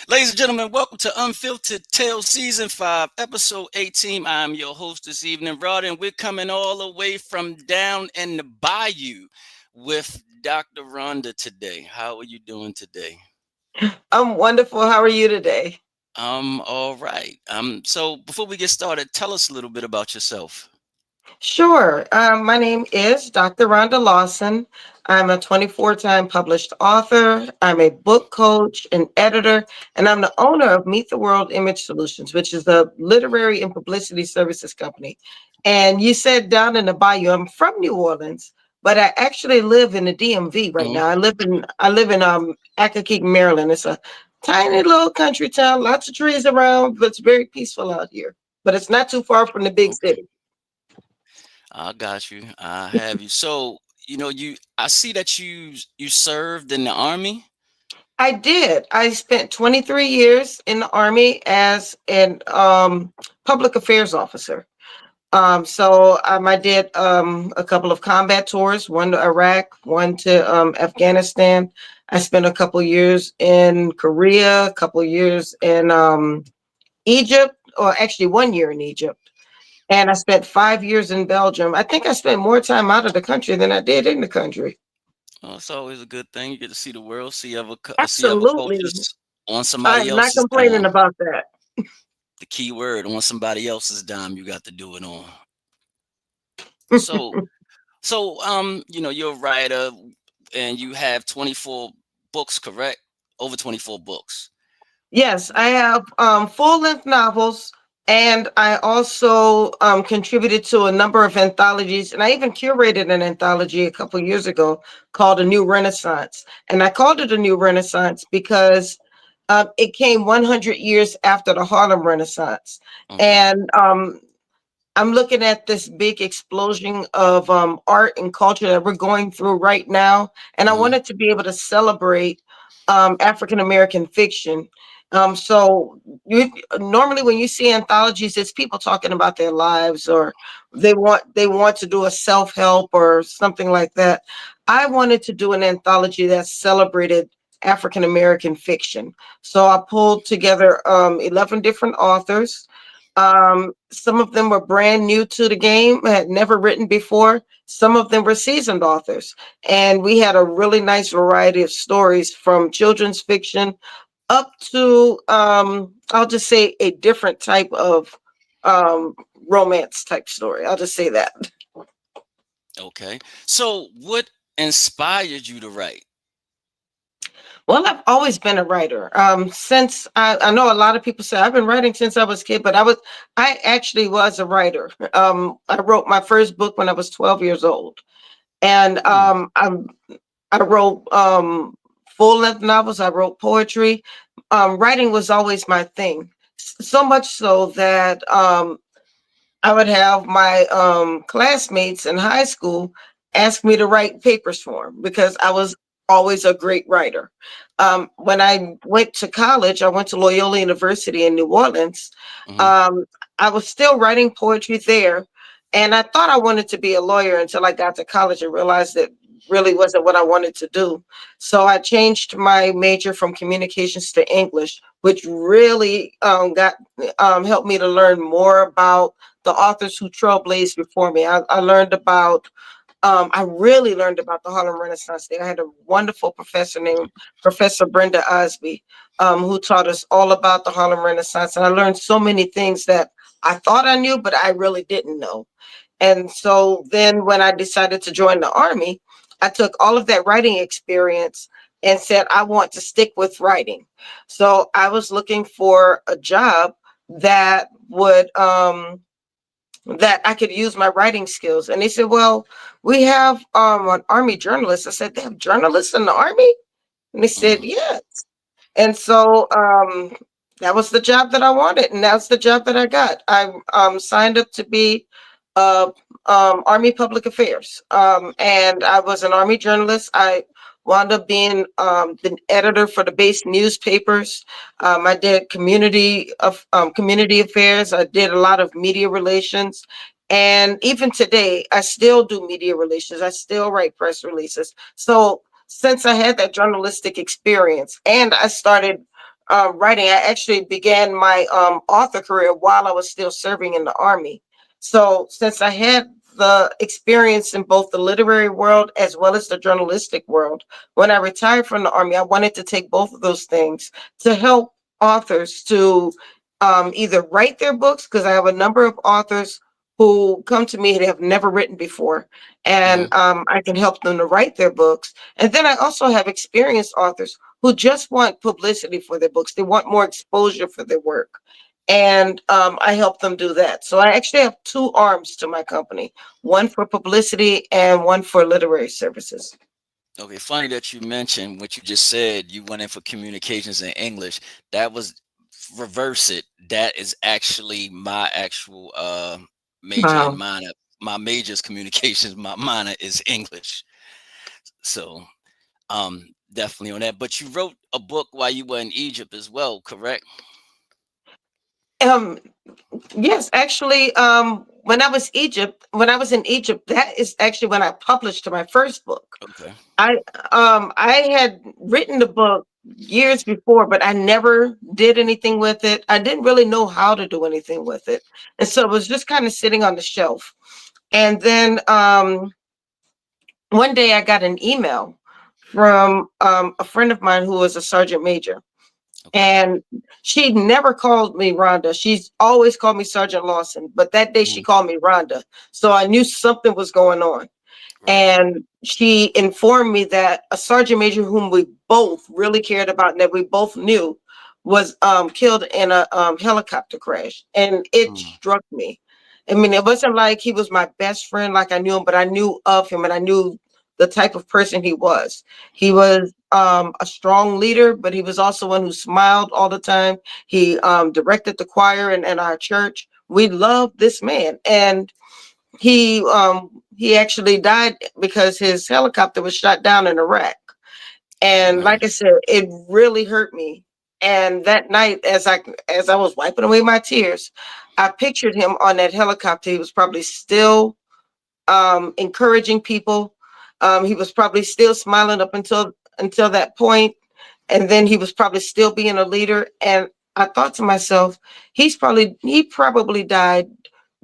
Ladies and gentlemen, welcome to Unfiltered Tales Season 5, Episode 18. I'm your host this evening, Rod, and we're coming all the way from down in the bayou with Dr. Rhonda today. How are you doing today? I'm wonderful. How are you today? I'm all right. So before we get started, tell us a little bit about yourself. Sure. My name is Dr. Rhonda Lawson. I'm a 24-time published author. I'm a book coach and editor, and I'm the owner of Meet the World Image Solutions, which is a literary and publicity services company. And you said down in the bayou, I'm from New Orleans, but I actually live in the DMV right Mhm. now. I live in Accokeek, Maryland. It's a tiny little country town, lots of trees around, but it's very peaceful out here. But it's not too far from the big Okay, city. I got you. I have you. So, I see that you served in the army. I did. I spent 23 years in the Army as an public affairs officer. I did a couple of combat tours, one to Iraq, one to Afghanistan. I spent a couple years in Korea, a couple years in Egypt, or actually 1 year in Egypt. And I spent 5 years in Belgium. I think I spent more time out of the country than I did in the country. Oh, it's always a good thing. You get to see the world, see other Absolutely. cultures on somebody I'm not else's complaining dime. about that. The key word on somebody else's dime, you got to do it on. So, you're a writer and you have 24 books, correct? Over 24 books. Yes, I have full length novels, and I also contributed to a number of anthologies, and I even curated an anthology a couple years ago called A New Renaissance. And I called it A New Renaissance because it came 100 years after the Harlem Renaissance. Okay. And I'm looking at this big explosion of art and culture that we're going through right now, and I Hmm. wanted to be able to celebrate African American fiction. So you normally when you see anthologies, it's people talking about their lives, or they want to do a self help or something like that. I wanted to do an anthology that celebrated African American fiction. So I pulled together 11 different authors. Some of them were brand new to the game, had never written before. Some of them were seasoned authors. And we had a really nice variety of stories from children's fiction up to, I'll just say, a different type of um, romance type story. I'll just say that. Okay. So, what inspired you to write? Well, I've always been a writer. Since I know a lot of people say I've been writing since I was a kid, but I actually was a writer. I wrote my first book when I was 12 years old, and Hmm. I wrote full length novels. I wrote poetry. Writing was always my thing. So much so that I would have my classmates in high school ask me to write papers for them because I was always a great writer. When I went to college, I went to Loyola University in New Orleans. Hmm. Um, I was still writing poetry there, and I thought I wanted to be a lawyer until I got to college and realized that really wasn't what I wanted to do. So I changed my major from communications to English, which really got helped me to learn more about the authors who trailblazed before me. I learned about I really learned about the Harlem Renaissance there. I had a wonderful professor named Professor Brenda Osby, who taught us all about the Harlem Renaissance. And I learned so many things that I thought I knew, but I really didn't know. And so then when I decided to join the Army, I took all of that writing experience and said, I want to stick with writing. So I was looking for a job that would that I could use my writing skills. And they said, well, we have an army journalist. I said, they have journalists in the army? And they said, Hmm. yes. And so that was the job that I wanted. And that's the job that I got. I signed up to be Army Public Affairs. And I was an Army journalist. I wound up being the editor for the base newspapers. I did community affairs. I did a lot of media relations. And even today, I still do media relations. I still write press releases. So since I had that journalistic experience and I started writing. I actually began my author career while I was still serving in the Army. So since I had the experience in both the literary world as well as the journalistic world, when I retired from the Army, I wanted to take both of those things to help authors to either write their books, because I have a number of authors who come to me that have never written before, and Mhm. I can help them to write their books. And then I also have experienced authors who just want publicity for their books. They want more exposure for their work. And I help them do that. So I actually have two arms to my company, one for publicity and one for literary services. Okay, funny that you mentioned what you just said. You went in for communications in English. That was reverse it. That is actually my actual major and Wow. minor. My major is communications. My minor is English. So definitely on that. But you wrote a book while you were in Egypt as well, correct? Um, yes, actually, when I was in Egypt, that is actually when I published my first book. Okay. I I had written the book years before, but I never did anything with it. I didn't really know how to do anything with it. And so it was just kind of sitting on the shelf. And then one day I got an email from a friend of mine who was a sergeant major. Okay. And she never called me Rhonda. She's always called me Sergeant Lawson. But that day she Mhm. called me Rhonda. So I knew something was going on. Right. And she informed me that a sergeant major whom we both really cared about and that we both knew was killed in a helicopter crash. And it Mm. struck me. I mean, it wasn't like he was my best friend, like I knew him, but I knew of him and I knew the type of person he was. He was a strong leader, but he was also one who smiled all the time. He directed the choir in our church. We loved this man. And he actually died because his helicopter was shot down in Iraq. Oh And man. like I said, it really hurt me. And that night, as I was wiping away my tears, I pictured him on that helicopter. He was probably still encouraging people. He was probably still smiling up until that point, and then he was probably still being a leader. And I thought to myself, he probably died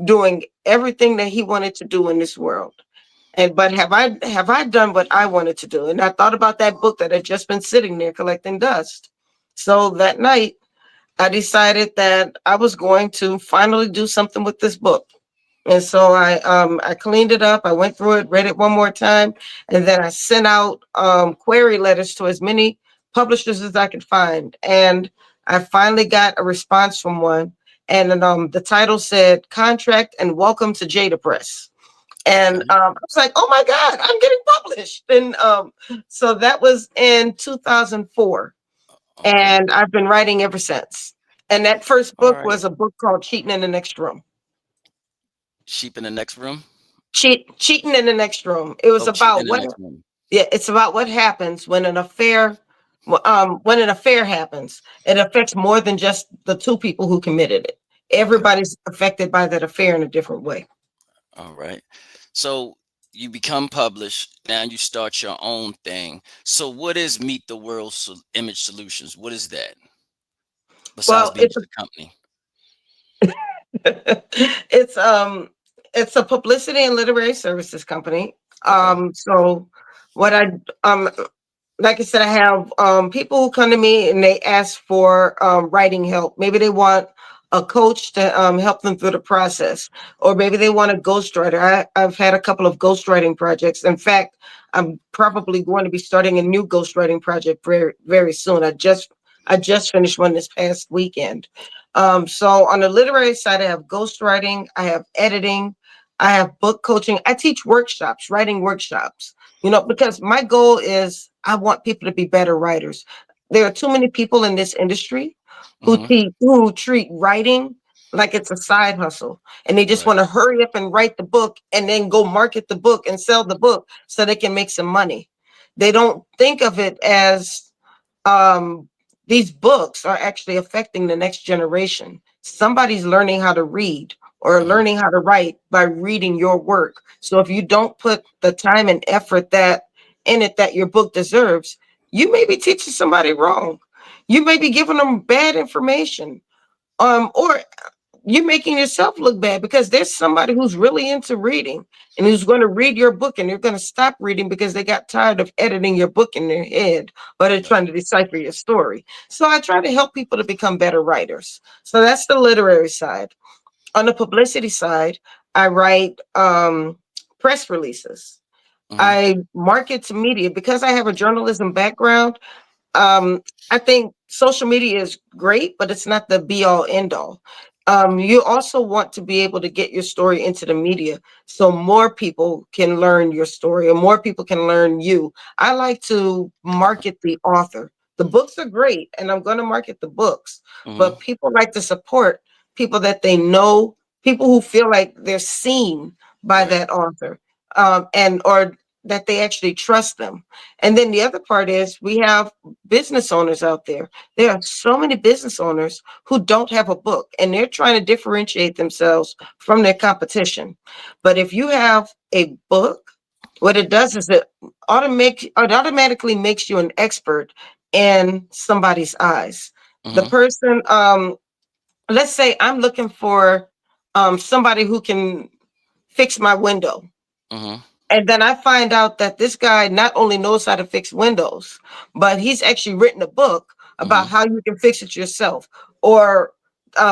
doing everything that he wanted to do in this world. And but have I done what I wanted to do? And I thought about that book that had just been sitting there collecting dust. So that night, I decided that I was going to finally do something with this book. And so I cleaned it up. I went through it, read it one more time, and then I sent out query letters to as many publishers as I could find. And I finally got a response from one, and the title said "Contract and Welcome to Jada Press." And Okay. I was like, "Oh my God, I'm getting published!" And so that was in 2004, Okay. and I've been writing ever since. And that first All book right. was a book called "Cheating in the Next Room." Sheep in the next room. Cheating in the next room. It was Oh, cheating about in the what next room. yeah, it's about what happens when an affair happens. It affects more than just the two people who committed it. Okay. Everybody's affected by that affair in a different way. All right. So you become published. Now you start your own thing. So what is Meet the World Image Solutions? What is that besides Well, being just a company? it's it's a publicity and literary services company. Okay. So what I like I said, I have people who come to me and they ask for writing help. Maybe they want a coach to help them through the process, or maybe they want a ghostwriter. I've had a couple of ghostwriting projects. In fact, I'm probably going to be starting a new ghostwriting project very, very soon. I just finished one this past weekend. So on the literary side, I have ghostwriting, I have editing, I have book coaching. I teach workshops, writing workshops, because my goal is I want people to be better writers. There are too many people in this industry Mm-hmm. who treat writing like it's a side hustle, and they just Right. want to hurry up and write the book and then go market the book and sell the book so they can make some money. They don't think of it as um, these books are actually affecting the next generation. Somebody's learning how to read or Mm-hmm. learning how to write by reading your work. So if you don't put the time and effort that in it that your book deserves, you may be teaching somebody wrong. You may be giving them bad information, or you're making yourself look bad because there's somebody who's really into reading and who's going to read your book and they're going to stop reading because they got tired of editing your book in their head, but they're Right. trying to decipher your story. So I try to help people to become better writers. So that's the literary side. On the publicity side, I write press releases. Mm-hmm. I market to media because I have a journalism background. I think social media is great, but it's not the be all end all. You also want to be able to get your story into the media so more people can learn your story or more people can learn you. I like to market the author. The books are great, and I'm going to market the books, Mm-hmm. but people like to support people that they know, people who feel like they're seen by Right. that author, and or that they actually trust them. And then the other part is we have business owners out there. There are so many business owners who don't have a book and they're trying to differentiate themselves from their competition. But if you have a book, what it does is it automatically makes you an expert in somebody's eyes. The Mm-hmm. person, let's say I'm looking for somebody who can fix my window, Mm-hmm. and then I find out that this guy not only knows how to fix windows, but he's actually written a book about Mm-hmm. how you can fix it yourself. Or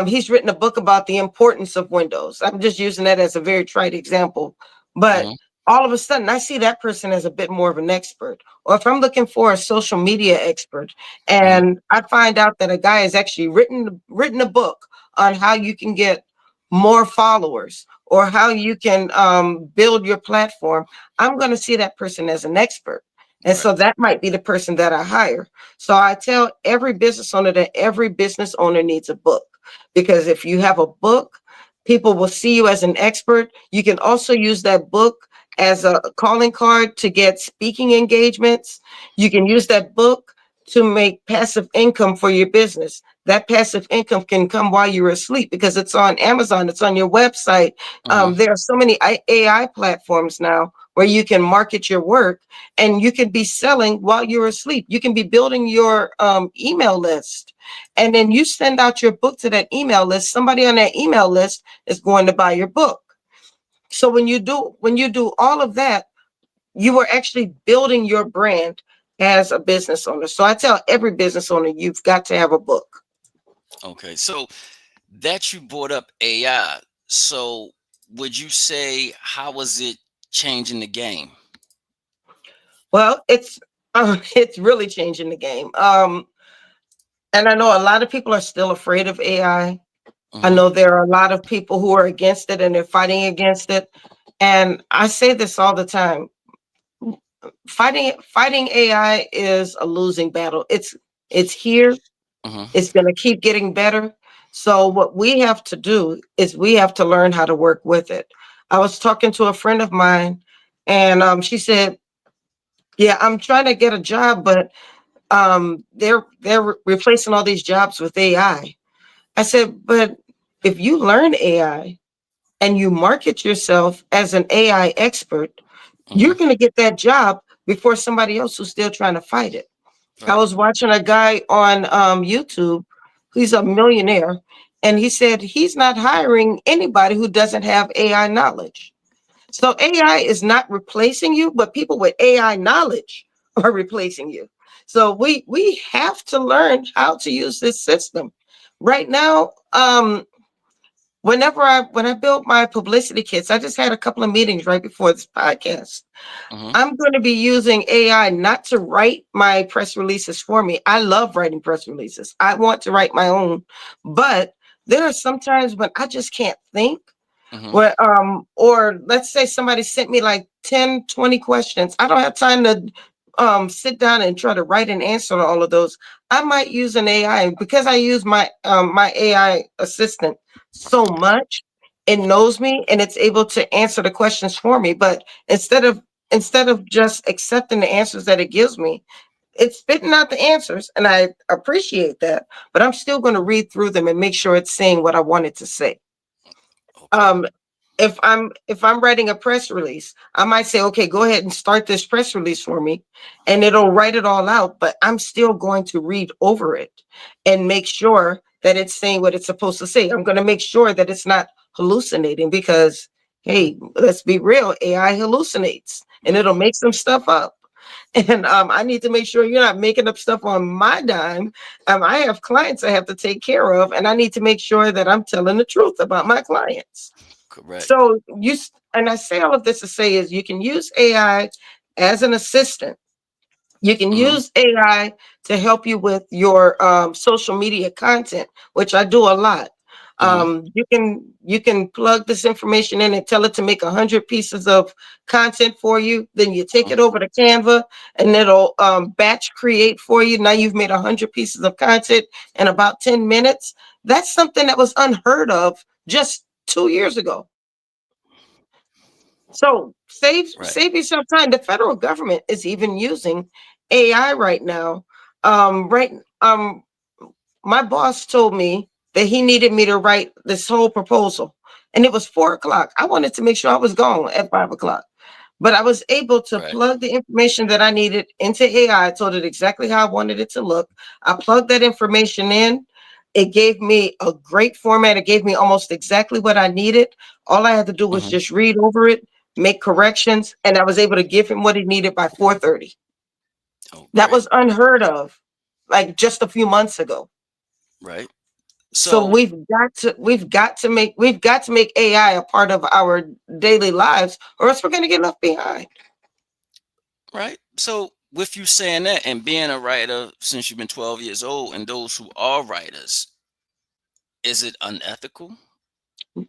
he's written a book about the importance of windows. I'm just using that as a very trite example. But Mm-hmm. all of a sudden, I see that person as a bit more of an expert. Or if I'm looking for a social media expert, Mm-hmm. and I find out that a guy has actually written a book on how you can get more followers or how you can build your platform, I'm going to see that person as an expert. And Right. so that might be the person that I hire. So I tell every business owner that every business owner needs a book, because if you have a book, people will see you as an expert. You can also use that book as a calling card to get speaking engagements. You can use that book to make passive income for your business. That passive income can come while you're asleep because it's on Amazon, it's on your website. Mm-hmm. There are so many AI platforms now where you can market your work and you can be selling while you're asleep. You can be building your email list, and then you send out your book to that email list. Somebody on that email list is going to buy your book. So when you do all of that, you are actually building your brand as a business owner. So I tell every business owner, you've got to have a book. Okay. So that you brought up AI. So would you say how was it changing the game? Well, it's it's really changing the game. And I know a lot of people are still afraid of AI. I Mm-hmm. know there are a lot of people who are against it and they're fighting against it. And I say this all the time. Fighting AI is a losing battle. It's here. Mm-hmm. It's going to keep getting better. So what we have to do is we have to learn how to work with it. I was talking to a friend of mine, and she said, "Yeah, I'm trying to get a job, but they're replacing all these jobs with AI." I said, "But if you learn AI and you market yourself as an AI expert, Mm-hmm. you're going to get that job before somebody else who's still trying to fight it." I Right. was watching a guy on YouTube. He's a millionaire, and he said he's not hiring anybody who doesn't have AI knowledge. So AI is not replacing you, but people with AI knowledge are replacing you. So we have to learn how to use this system. Right now, when I built my publicity kits, I just had a couple of meetings right before this podcast. Mm-hmm. I'm going to be using AI not to write my press releases for me. I love writing press releases. I want to write my own, but there are some times when I just can't think. Mm-hmm. Where or let's say somebody sent me like 10, 20 questions. I don't have time to sit down and try to write an answer to all of those. I might use an AI because I use my AI assistant so much. It knows me and it's able to answer the questions for me. But instead of just accepting the answers that it gives me, it's spitting out the answers, and I appreciate that. But I'm still going to read through them and make sure it's saying what I want it to say. Okay. Um, if I'm writing a press release, I might say, okay, go ahead and start this press release for me, and it'll write it all out, but I'm still going to read over it and make sure that it's saying what it's supposed to say. I'm going to make sure that it's not hallucinating because, hey, let's be real, AI hallucinates and Right. it'll make some stuff up. And I need to make sure you're not making up stuff on my dime. I have clients I have to take care of, and I need to make sure that I'm telling the truth about my clients. Correct. So and I say all of this to say is you can use AI as an assistant. You can Hmm. use AI to help you with your social media content, which I do a lot. Hmm. You can plug this information in and tell it to make 100 pieces of content for you. Then you take Hmm. it over to Canva and it'll batch create for you. Now you've made 100 pieces of content in about 10 minutes. That's something that was unheard of just 2 years ago. So Right. save yourself time. The federal government is even using AI right now. Right. My boss told me that he needed me to write this whole proposal, and it was 4 o'clock. I wanted to make sure I was gone at 5 o'clock, but I was able to Right. plug the information that I needed into AI. I told it exactly how I wanted it to look. I plugged that information in. It gave me a great format. It gave me almost exactly what I needed. All I had to do was Hmm. just read over it, make corrections, and I was able to give him what he needed by 4:30. Oh, That great. was unheard of, like just a few months ago. Right. So So, we've got to make AI a part of our daily lives, or else we're going to get left behind. right. So, with you saying that and being a writer since you've been 12 years old, and those who are writers, is it unethical?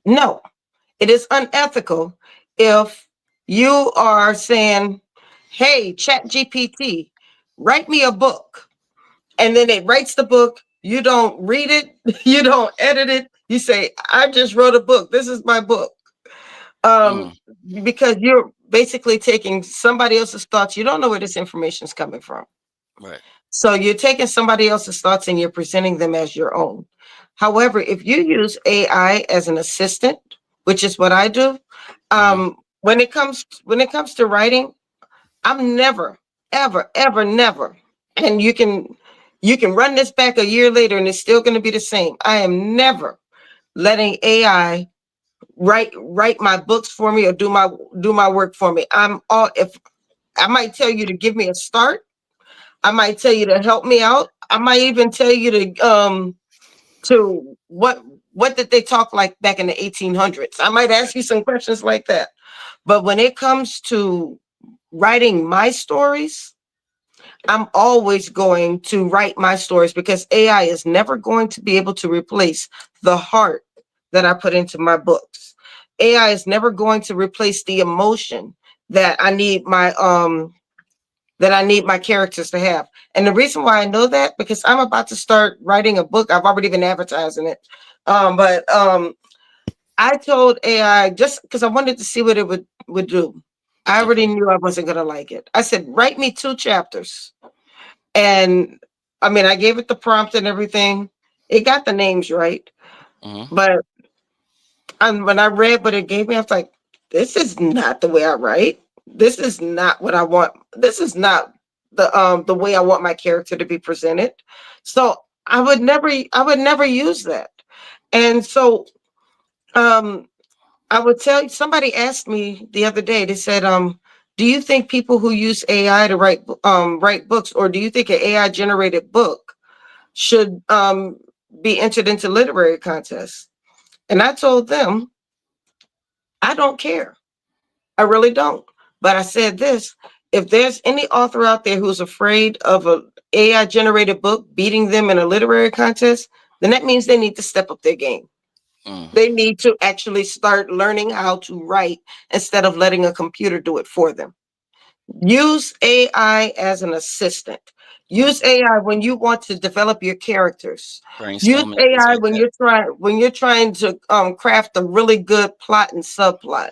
No, it is unethical if you are saying, "Hey, Chat GPT, write me a book," and then it writes the book. You don't read it, you don't edit it. You say, "I just wrote a book. This is my book." Um, Mm, because you're basically taking somebody else's thoughts. You don't know where this information is coming from. right. So you're taking somebody else's thoughts and you're presenting them as your own. However, if you use AI as an assistant, which is what I do, Hmm. when it comes to writing, I'm never, ever, ever, never. And you can run this back a year later and it's still going to be the same. I am never letting AI write my books for me or do my work for me. I'm all if I might tell you to give me a start. I might tell you to help me out. I might even tell you to what did they talk like back in the 1800s. I might ask you some questions like that. But when it comes to writing my stories, I'm always going to write my stories because AI is never going to be able to replace the heart that I put into my books. AI is never going to replace the emotion that I need my characters to have. And the reason why I know that because I'm about to start writing a book. I've already been advertising it. But I told AI just because I wanted to see what it would do. I already Okay. knew I wasn't gonna like it. I said, write me 2 chapters. And I mean, I gave it the prompt and everything. It got the names right. Hmm. But when I read what it gave me, I was like, this is not the way I write. This is not what I want. This is not the way I want my character to be presented. So I would never use that. And so um I would tell you somebody asked me the other day, they said, do you think people who use AI to write books, or do you think an AI generated book should be entered into literary contests? And I told them, I don't care. I really don't. But I said this, if there's any author out there who's afraid of a AI generated book beating them in a literary contest, then that means they need to step up their game. Mm, They need to actually start learning how to write instead of letting a computer do it for them. Use AI as an assistant. right. Use AI when you want to develop your characters. Use Brainstorming things AI like when that. you're trying to craft a really good plot and subplot.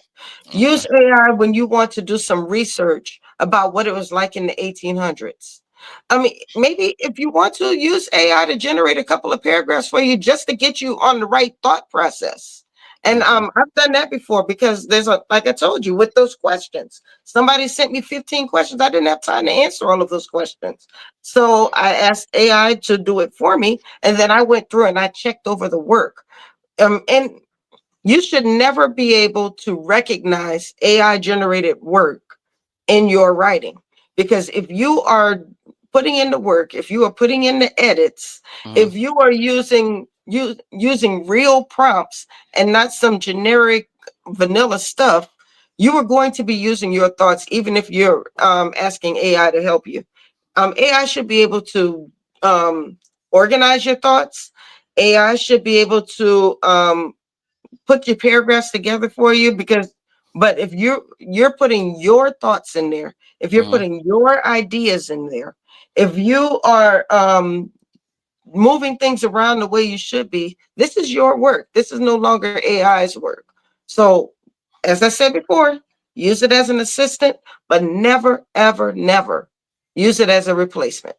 Okay. Use AI when you want to do some research about what it was like in the 1800s. I mean, maybe if you want to use AI to generate a couple of paragraphs for you just to get you on the right thought process. And Okay. I've done that before because there's a, like I told you, with those questions. Somebody sent me 15 questions. I didn't have time to answer all of those questions. So I asked AI to do it for me. And then I went through and I checked over the work. And you should never be able to recognize AI generated work in your writing. Because if you are putting in the work, if you are putting in the edits, Hmm. if you are using real prompts and not some generic vanilla stuff, you are going to be using your thoughts, even if you're asking AI to help you. AI should be able to organize your thoughts. AI should be able to put your paragraphs together for you, because but if you're putting your thoughts in there, if you're Hmm. putting your ideas in there, if you are moving things around the way you should be, this is your work. This is no longer AI's work. So as I said before, use it as an assistant, but never ever never use it as a replacement.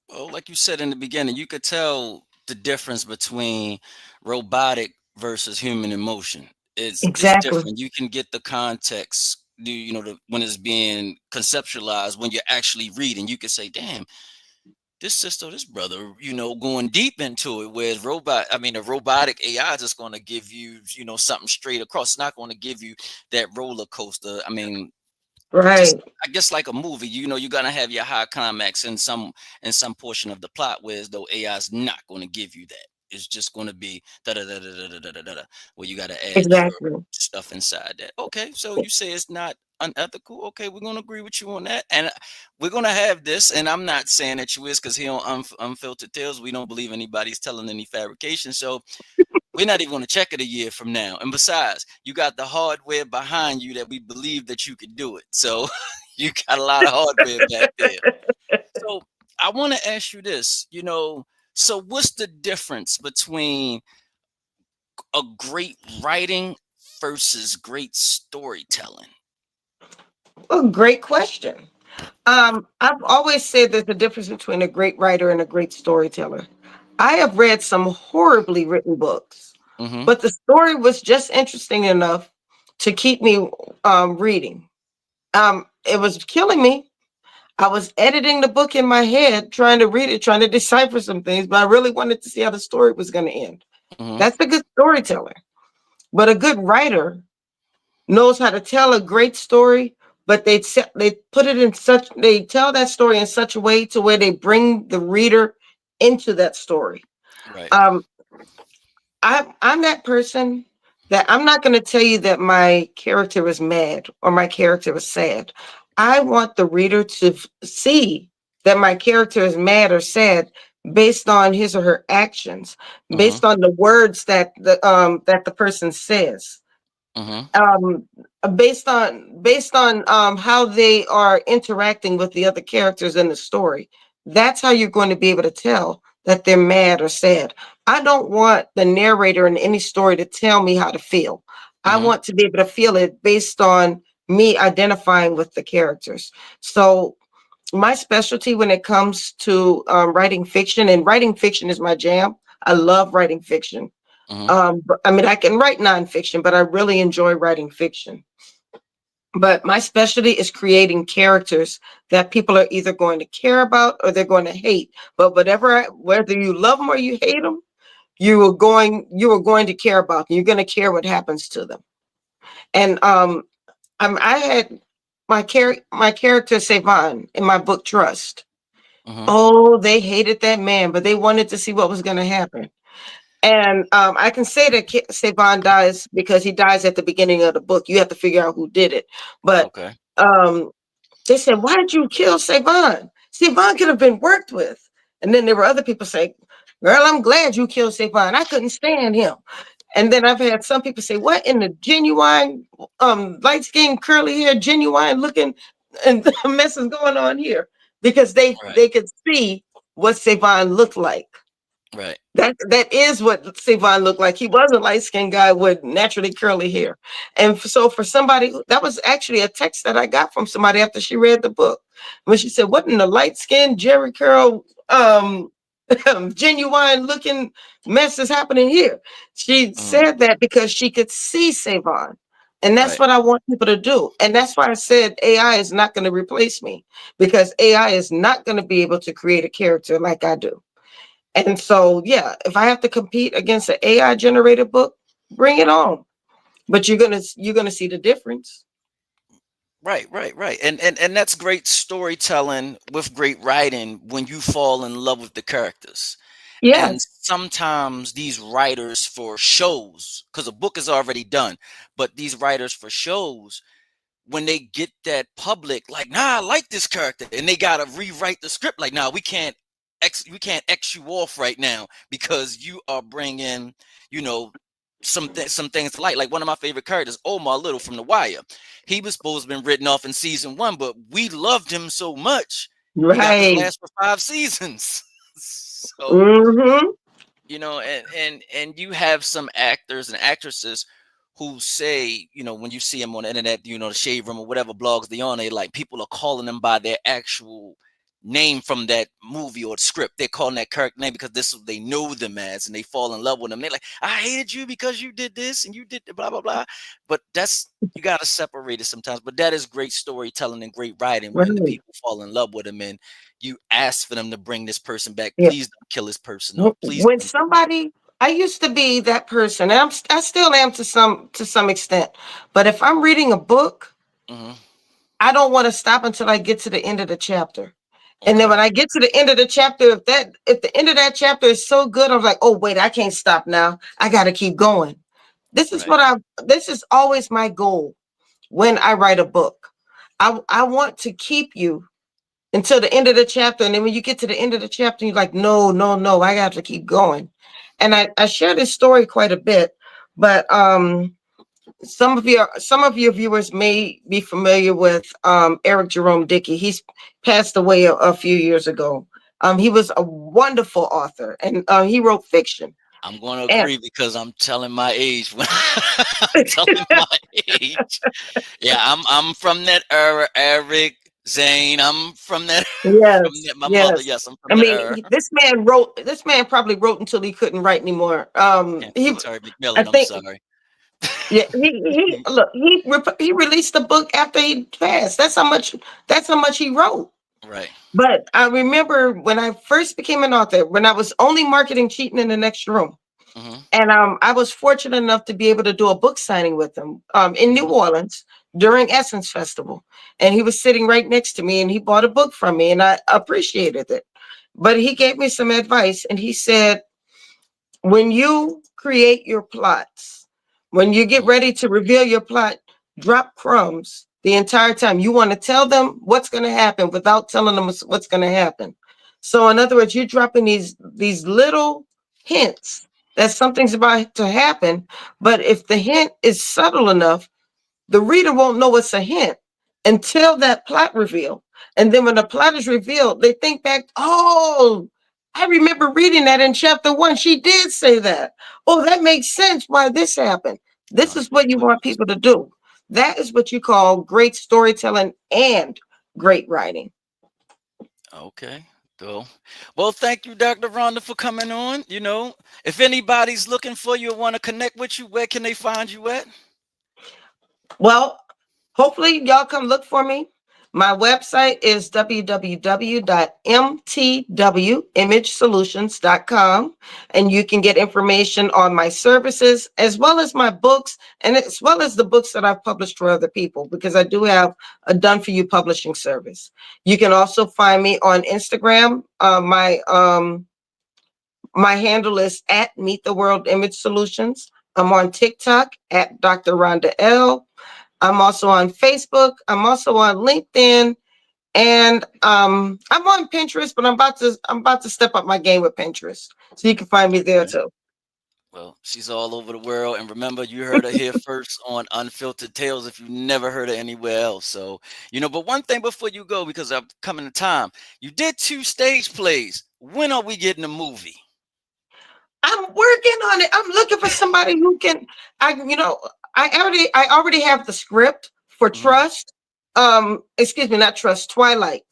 Well, like you said in the beginning, you could tell the difference between robotic versus human emotion. It's Exactly. different. You can get the context, when it's being conceptualized when you're actually reading. You could say, "Damn, this sister, this brother, going deep into it." Whereas a robotic AI is just going to give you, something straight across. It's not going to give you that roller coaster. Just, Right. I guess, like a movie, you're gonna have your high climax in some portion of the plot, whereas though AI is not going to give you that. It's just going to be da da da da da da da da da da, where you got to add your Exactly. stuff inside that. Okay, so you say it's not unethical. Okay, we're gonna agree with you on that, and we're gonna have this. And I'm not saying that you is, because here on Unfiltered Tales, we don't believe anybody's telling any fabrication. So we're not even going to check it a year from now. And besides, you got the hardware behind you that we believe that you could do it. So you got a lot of hardware back there. So I want to ask you this, so what's the difference between a great writing versus great storytelling? Oh, great question. I've always said there's a difference between a great writer and a great storyteller. I have read some horribly written books, Mm-hmm. but the story was just interesting enough to keep me reading. It was killing me. I was editing the book in my head, trying to read it, trying to decipher some things, but I really wanted to see how the story was going to end. Mm-hmm. That's a good storyteller. But a good writer knows how to tell a great story, but they put it in such, they tell that story in such a way to where they bring the reader into that story. Right. Um, I'm that person that I'm not going to tell you that my character is mad or my character is sad. I want the reader to see that my character is mad or sad based on his or her actions, Mm-hmm. based on the words that the person says, Mm-hmm. um based on how they are interacting with the other characters in the story. That's how you're going to be able to tell that they're mad or sad. I don't want the narrator in any story to tell me how to feel. I Mm-hmm. want to be able to feel it based on me identifying with the characters. So my specialty when it comes to writing fiction, and writing fiction is my jam. I love writing fiction. Mm-hmm. I mean, I can write nonfiction, but I really enjoy writing fiction. But my specialty is creating characters that people are either going to care about or they're going to hate. But whether you love them or you hate them, you are going to care about them. You're going to care what happens to them. And I had my character Savon in my book Trust. Mm-hmm. Oh, they hated that man, but they wanted to see what was going to happen. And I can say that Savon dies because he dies at the beginning of the book. You have to figure out who did it. But Okay. um, they said, "Why did you kill Savon? Savon could have been worked with." And then there were other people say, "Girl, I'm glad you killed Savon. I couldn't stand him." And then I've had some people say, "What in the genuine, light skinned, curly hair, genuine looking, and mess is going on here?" Because Right. they could see what Savon looked like. Right. That is what Savon looked like. He was a light skinned guy with naturally curly hair. And so for somebody, that was actually a text that I got from somebody after she read the book. When she said, "What in the light skinned Jerry Curl genuine looking mess is happening here. She Mm, said that because she could see Savon. And that's right. what I want people to do. And that's why I said AI is not going to replace me, because AI is not going to be able to create a character like I do. And so, yeah, if I have to compete against an AI generated book, bring it on. But you're gonna see the difference. Right, right, right. And that's great storytelling with great writing when you fall in love with the characters. And Yes. sometimes these writers for shows, because a book is already done, but these writers for shows, when they get that public, like, nah, I like this character, and they gotta rewrite the script. Like, nah, we can't X you off right now because you are bringing, you know, some things to light. Like one of my favorite characters, Omar Little from The Wire. He was supposed to have been written off in season one, but we loved him so much, he got to Right. last for 5 seasons. So, Mm-hmm. and you have some actors and actresses who say, when you see them on the internet, the shade room or whatever blogs they on, they like, people are calling them by their actual name from that movie or script. They're calling that character name because this is what they know them as, and they fall in love with them. They're like, I hated you because you did this and you did blah blah blah. But that's, you got to separate it sometimes. But that is great storytelling and great writing when the Right. people fall in love with them, and you ask for them to bring this person back. Yeah. Please don't kill this person off. Please When don't do somebody, I used to be that person, and I still am to some extent. But if I'm reading a book, it. I don't want to stop until I get to the end of the chapter. And then Okay. when I get to the end of the chapter, if the end of that chapter is so good, I'm like, oh wait, I can't stop now. I got to keep going. This is Right. what I. This is always my goal when I write a book. I want to keep you until the end of the chapter. And then when you get to the end of the chapter, you're like, no, no, no, I got to keep going. And I share this story quite a bit, but some of your viewers may be familiar with Eric Jerome Dickey. He's passed away a few years ago. He was a wonderful author, and he wrote fiction. I'm going to And agree because I'm telling my age. I'm telling my age. Yeah, I'm from that era, Eric, Zane. I'm from that from yes, that, my mother. yes. Yes, I'm I from that mean, era. this man wrote. This man probably wrote until he couldn't write anymore. Can't say He, Terry I McMillan. I'm think, sorry. yeah, he look, he released the book after he passed. That's how much he wrote. Right. But I remember when I first became an author, when I was only marketing Cheating in the Next Room. Hmm. And I was fortunate enough to be able to do a book signing with him in New Hmm. Orleans during Essence Festival. And he was sitting right next to me, and he bought a book from me, and I appreciated it. But he gave me some advice, and he said, when you create your plots, when you get ready to reveal your plot, drop crumbs the entire time. You want to tell them what's going to happen without telling them what's going to happen. So, in other words, you're dropping these little hints that something's about to happen. But if the hint is subtle enough, the reader won't know it's a hint until that plot reveal. And then when the plot is revealed, they think back, oh, I remember reading that in chapter one. She did say that. Oh, that makes sense why this happened. No, This he is what you really want does. people to do. That is what you call great storytelling and great writing. Okay. Well, thank you, Dr. Rhonda, for coming on. If anybody's looking for you or want to connect with you, where can they find you at? Well, hopefully y'all come look for me. My website is www.mtwimagesolutions.com, and you can get information on my services as well as my books, and as well as the books that I've published for other people, because I do have a done for you publishing service. You can also find me on Instagram. My handle is at Meet the World Image Solutions. I'm on TikTok at Dr. Rhonda L. I'm also on Facebook. I'm also on LinkedIn, and I'm on Pinterest. But I'm about to step up my game with Pinterest, so you can find me there Okay. too. Well, she's all over the world. And remember, you heard her here first on Unfiltered Tales if you never heard her anywhere else. So, but one thing before you go, because I'm coming to time, you did 2 stage plays. When are we getting a movie? I'm working on it. I'm looking for somebody who can. I already have the script for Hmm. Trust. Excuse me, not Trust. Twilight.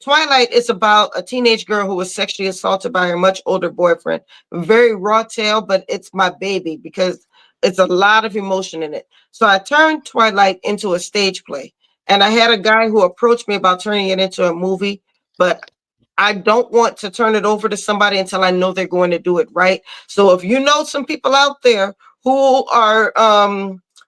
Twilight is about a teenage girl who was sexually assaulted by her much older boyfriend. Very raw tale, but it's my baby because it's a lot of emotion in it. So I turned Twilight into a stage play. And I had a guy who approached me about turning it into a movie, but I don't want to turn it over to somebody until I know they're going to do it right. So if you know some people out there who are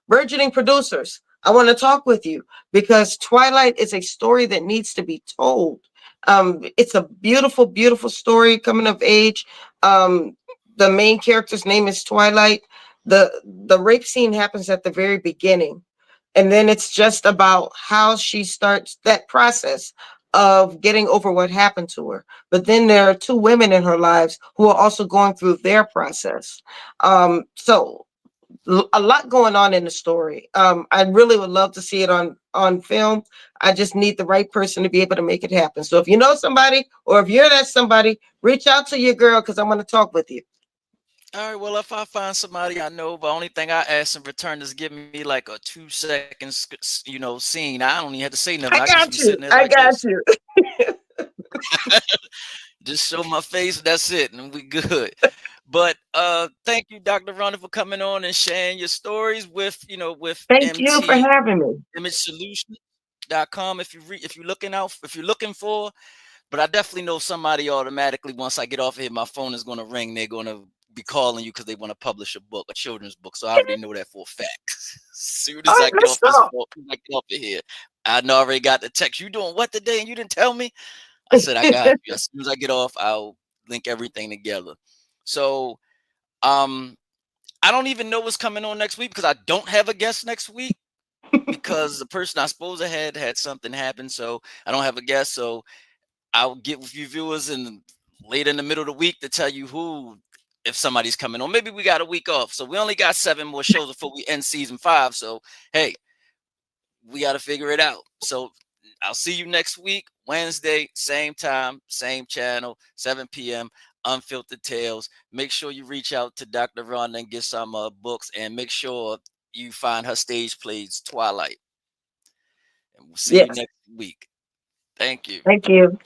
burgeoning producers, I want to talk with you because Twilight is a story that needs to be told. It's a beautiful, beautiful story coming of age. Um, the main character's name is Twilight. The rape scene happens at the very beginning, and then it's just about how she starts that process of getting over what happened to her. But then there are two women in her lives who are also going through their process. So a lot going on in the story. I really would love to see it on film. I just need the right person to be able to make it happen. So if you know somebody, or if you're that somebody, reach out to your girl because I want to talk with you. All right. Well, if I find somebody I know, the only thing I ask in return is give me like a 2 second, scene. I don't even have to say nothing. I I can just be got sitting you. there I like got this. you. Just show my face. That's it, and we good. But thank you, Dr. Ronda, for coming on and sharing your stories with Thank you for MT having me. Image Solutions.com. If you're looking for, but I definitely know somebody automatically once I get off of here, my phone is going to ring. They're going to be calling you because they want to publish a book, a children's book. So I already know that for a fact. As soon All as I right, get let's off this talk. phone, as I get off of here, I know I already got the text. You doing what today? And you didn't tell me. I said I got you. As soon as I get off, I'll link everything together. So um I don't even know what's coming on next week because I don't have a guest next week because the person I suppose I had something happen. So I don't have a guest. So I'll get with you viewers in later in the middle of the week to tell you who, if somebody's coming on. Maybe we got a week off. So we only got 7 more shows before we end season 5. So hey, we got to figure it out. So I'll see you next week, Wednesday, same time, same channel, 7 p.m. Unfiltered Tales. Make sure you reach out to Dr. Rhonda and get some books, and make sure you find her stage plays Twilight. And we'll see you Yes. next week. Thank you. Thank you.